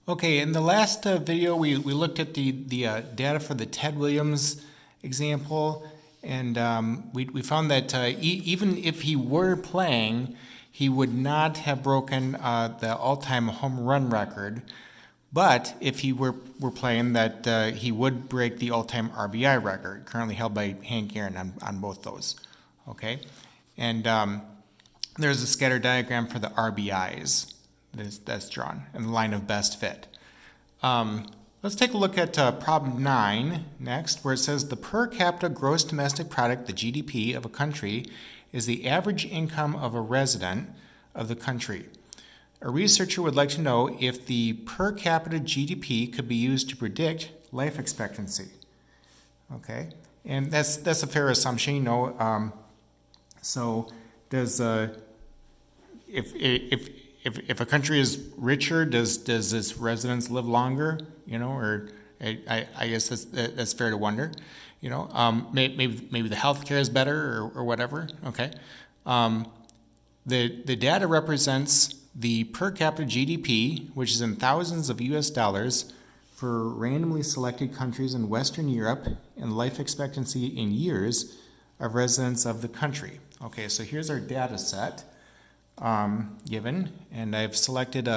Okay, in the last video, we looked at the data for the Ted Williams example, and we found that even if he were playing, he would not have broken the all-time home run record. But if he were playing, that he would break the all-time RBI record, currently held by Hank Aaron on both those. Okay, and there's a scatter diagram for the RBIs that's drawn in the line of best fit. Let's take a look at problem 9 next, where it says the per capita gross domestic product, the GDP of a country, is the average income of a resident of the country. A researcher would like to know if the per capita GDP could be used to predict life expectancy. Okay, and that's a fair assumption, you know. So does if a country is richer, does its residents live longer? You know, or I guess that's fair to wonder. You know, maybe the healthcare is better or whatever. Okay, the data represents the per capita GDP, which is in thousands of U.S. dollars for randomly selected countries in Western Europe, and life expectancy in years of residents of the country. Okay, so here's our data set given, and I've selected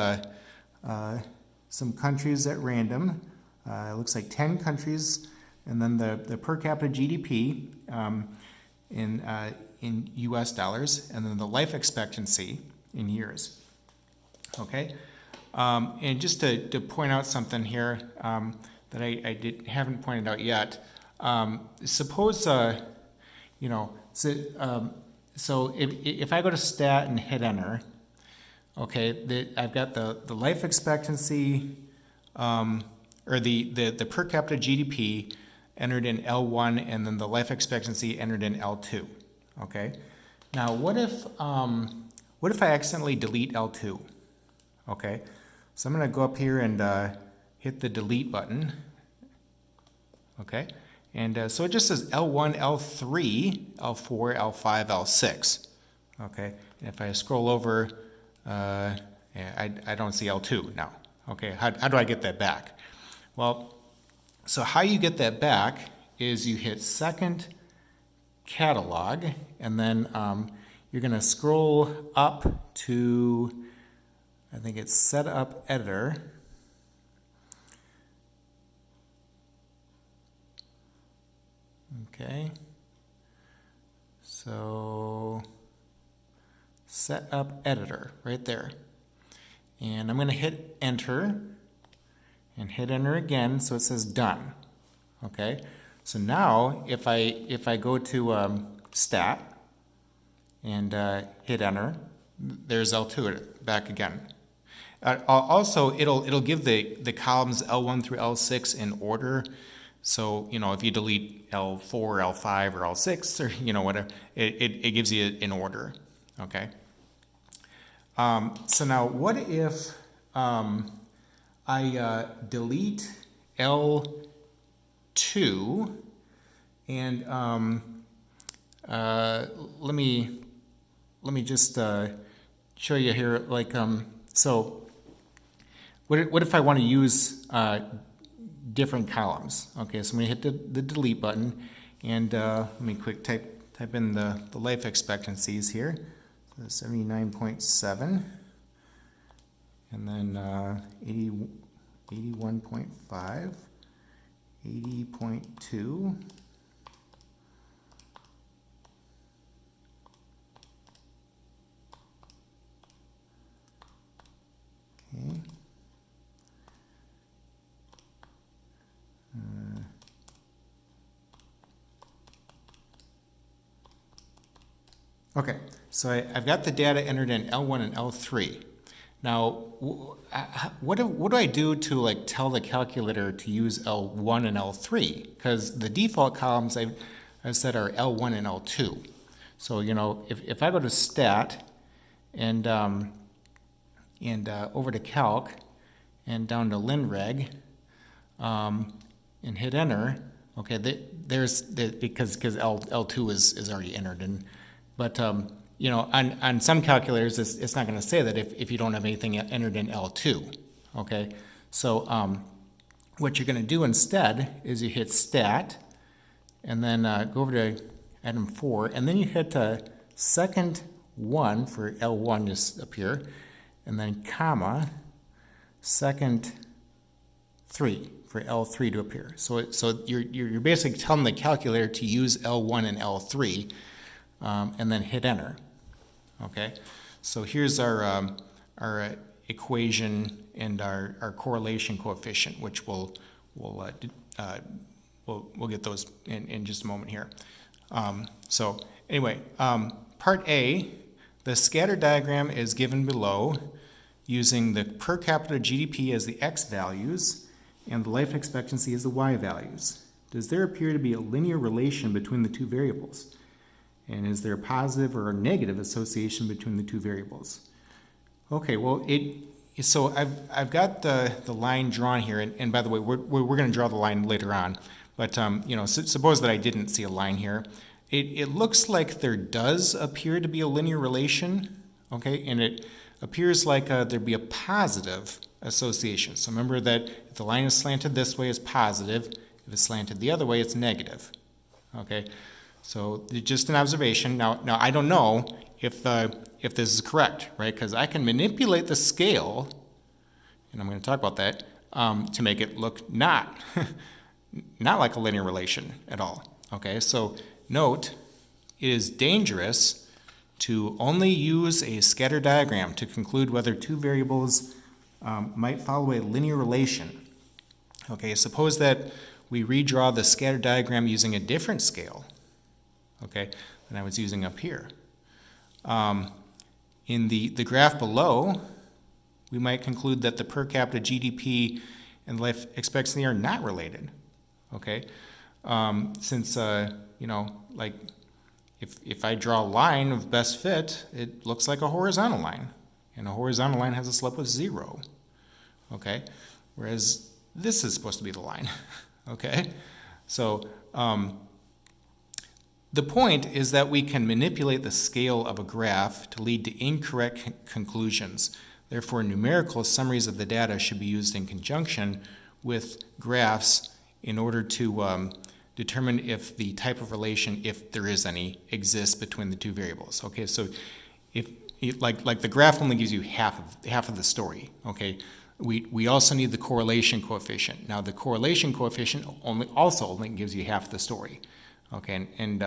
some countries at random. It looks like 10 countries, and then the per capita GDP in U.S. dollars, and then the life expectancy in years. Okay, and just to point out something here that I haven't pointed out yet. Suppose you know, so if I go to stat and hit enter, okay, I've got the life expectancy or the per capita GDP entered in L1, and then the life expectancy entered in L2. Okay, now what if I accidentally delete L2? Okay, so I'm going to go up here and hit the delete button. Okay, and so it just says L1, L3, L4, L5, L6. Okay, and if I scroll over, I don't see L2 now. Okay, how do I get that back? Well, so how you get that back is you hit second catalog, and then you're going to scroll up to, I think it's setup editor. Okay, so setup editor right there, and I'm going to hit enter and hit enter again, so it says done. Okay, so now if I go to stat and hit enter, there's L2 back again. Also, it'll give the columns L1 through L6 in order. So, you know, if you delete L4, L5, or L6, or, you know, whatever, it gives you in order, okay? So now, what if I delete L2, and let me just show you here, like, so what if I want to use different columns? Okay, so I'm going to hit the delete button, and let me quick type in the life expectancies here. So 79.7, and then 81.5, 80.2, okay. Okay, so I've got the data entered in L1 and L3. Now, what do I do to like tell the calculator to use L1 and L3? Because the default columns I've set are L1 and L2. So, you know, if I go to stat and over to calc and down to linreg and hit enter, okay, because L2 is already entered in. But you know, on some calculators, it's not going to say that if you don't have anything entered in L2. Okay, So what you're going to do instead is you hit stat, and then go over to item 4, and then you hit second 1 for L1 just up here, and then comma, second 3 for L3 to appear. So you're basically telling the calculator to use L1 and L3, and then hit enter. Okay, so here's our equation and our correlation coefficient, which we'll get those in just a moment here. So anyway, part A, the scatter diagram is given below using the per capita GDP as the X values and the life expectancy as the Y values. Does there appear to be a linear relation between the two variables? And is there a positive or a negative association between the two variables? Okay, well, so I've got the line drawn here, and by the way, we're going to draw the line later on. But suppose that I didn't see a line here. It looks like there does appear to be a linear relation, okay, and it appears like there'd be a positive association. So remember that if the line is slanted this way, it's positive. If it's slanted the other way, it's negative. Okay, so just an observation. Now I don't know if this is correct, right? Because I can manipulate the scale, and I'm going to talk about that, to make it look not like a linear relation at all. Okay, so note, it is dangerous to only use a scatter diagram to conclude whether two variables might follow a linear relation. Okay, suppose that we redraw the scatter diagram using a different scale, okay, than I was using up here. In the graph below, we might conclude that the per capita GDP and life expectancy are not related, okay? Since, like if I draw a line of best fit, it looks like a horizontal line, and a horizontal line has a slope of 0, okay? Whereas this is supposed to be the line, okay? So the point is that we can manipulate the scale of a graph to lead to incorrect conclusions. Therefore, numerical summaries of the data should be used in conjunction with graphs in order to determine if the type of relation, if there is any, exists between the two variables. Okay, so if like the graph only gives you half of the story. Okay, we also need the correlation coefficient. Now the correlation coefficient only gives you half the story. Okay, and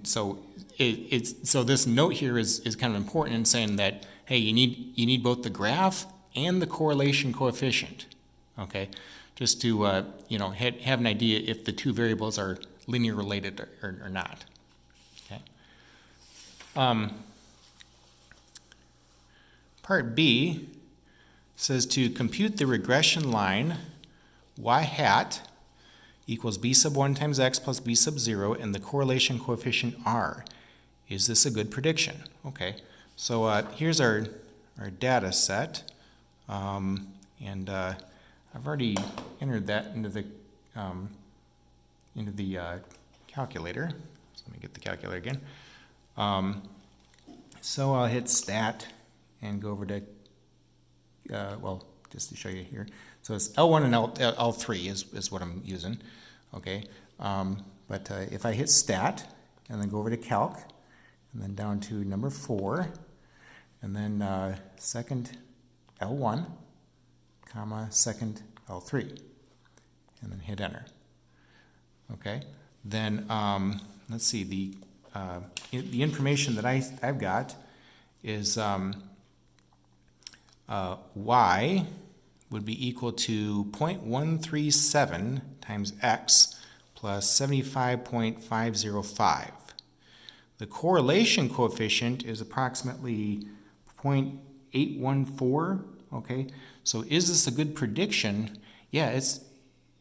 so so this note here is kind of important in saying that, hey, you need both the graph and the correlation coefficient. Okay, just to have an idea if the two variables are linear related or not. Okay. Part B says to compute the regression line y hat equals b sub 1 times x plus b sub 0 and the correlation coefficient r. Is this a good prediction? Okay, so here's our data set, and I've already entered that into the calculator. So let me get the calculator again. So I'll hit stat and go over to, just to show you here. So it's L1 and L3 is what I'm using, okay? But if I hit stat and then go over to calc and then down to number 4 and then second L1, comma, second L3 and then hit enter, okay? Then let's see, the information that I've got is y would be equal to 0.137 times x plus 75.505. The correlation coefficient is approximately 0.814, okay? So is this a good prediction? Yeah, it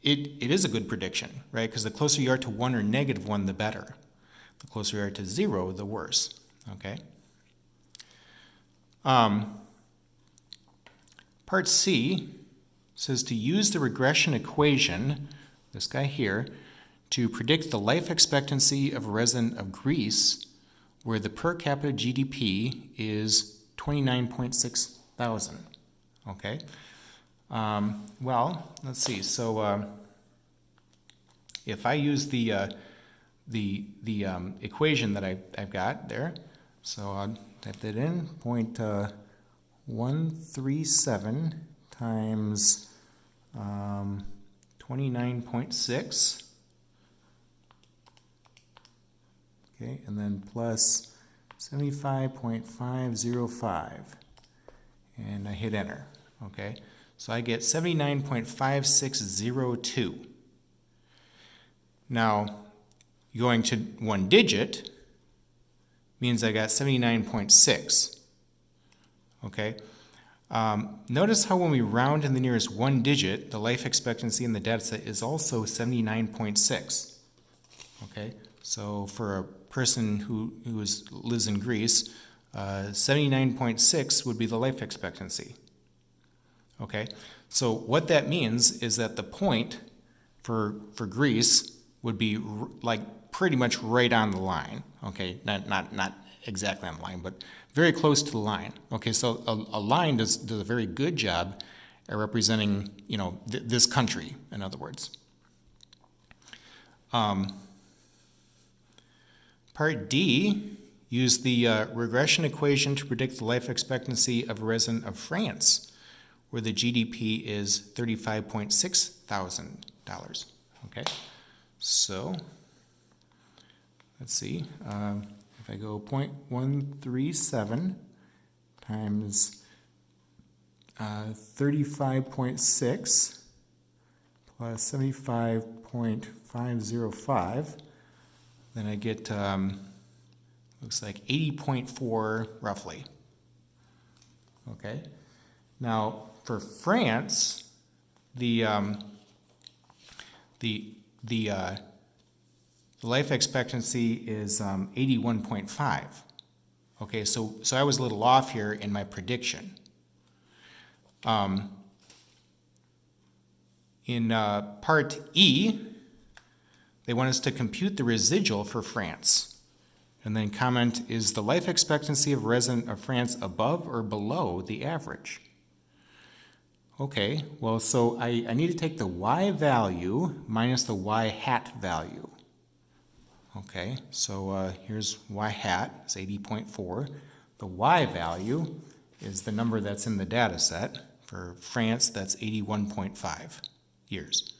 is a good prediction, right? Because the closer you are to 1 or negative 1, the better. The closer you are to 0, the worse, okay? Part C says to use the regression equation, this guy here, to predict the life expectancy of a resident of Greece where the per capita GDP is 29.6 thousand, okay? Well, let's see. So if I use the equation that I've got there, so I'll type that in, 0.137 times 29.6, okay, and then plus 75.505, and I hit enter, okay? So I get 79.5602. Now, going to one digit means I got 79.6, okay? Notice how when we round in the nearest one digit, the life expectancy in the data set is also 79.6, okay? So for a person who lives in Greece, 79.6 would be the life expectancy, okay? So what that means is that the point for Greece would be like pretty much right on the line, okay? Not exactly on the line, but very close to the line. Okay, so a line does a very good job at representing, you know, this country, in other words. Part D, use the regression equation to predict the life expectancy of a resident of France, where the GDP is $35.6 thousand. Okay, so let's see. If I go 0.137 times 35.6 plus 75.505, then I get, looks like 80.4 roughly. Okay. Now for France, the life expectancy is 81.5. Okay, so I was a little off here in my prediction. In part E, they want us to compute the residual for France. And then comment, is the life expectancy of a resident of France above or below the average? Okay, well, so I need to take the y value minus the y hat value. Okay, so here's y hat, it's 80.4. The y value is the number that's in the data set. For France, that's 81.5 years.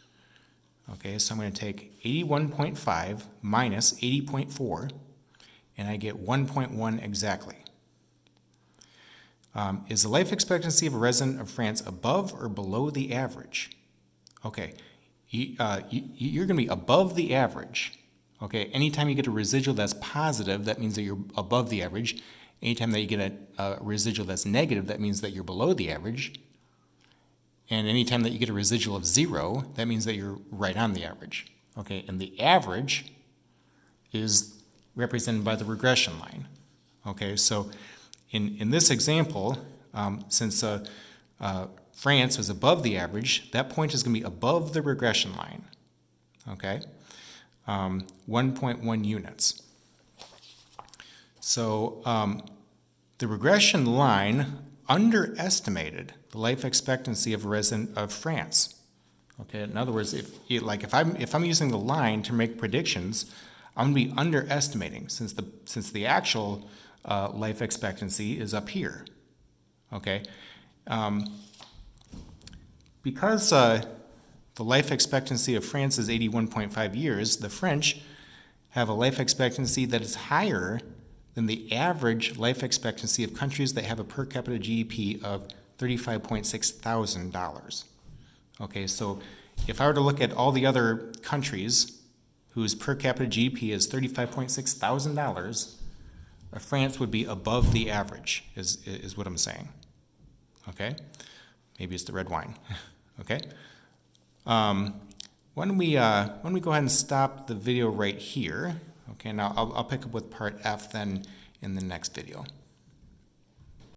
Okay, so I'm going to take 81.5 minus 80.4, and I get 1.1 exactly. Is the life expectancy of a resident of France above or below the average? Okay, you're going to be above the average. Okay, anytime you get a residual that's positive, that means that you're above the average. Anytime that you get a residual that's negative, that means that you're below the average. And anytime that you get a residual of 0, that means that you're right on the average. Okay, and the average is represented by the regression line. Okay, so in this example, since France was above the average, that point is going to be above the regression line. Okay, 1.1 units. So the regression line underestimated the life expectancy of a resident of France. Okay, in other words, if I'm using the line to make predictions, I'm going to be underestimating since the actual life expectancy is up here. Okay, because the life expectancy of France is 81.5 years, the French have a life expectancy that is higher than the average life expectancy of countries that have a per capita GDP of $35.6 thousand. Okay, so if I were to look at all the other countries whose per capita GDP is $35.6 thousand, France would be above the average, is what I'm saying. Okay, maybe it's the red wine. Okay, why don't we go ahead and stop the video right here? Okay, now I'll pick up with part F then in the next video.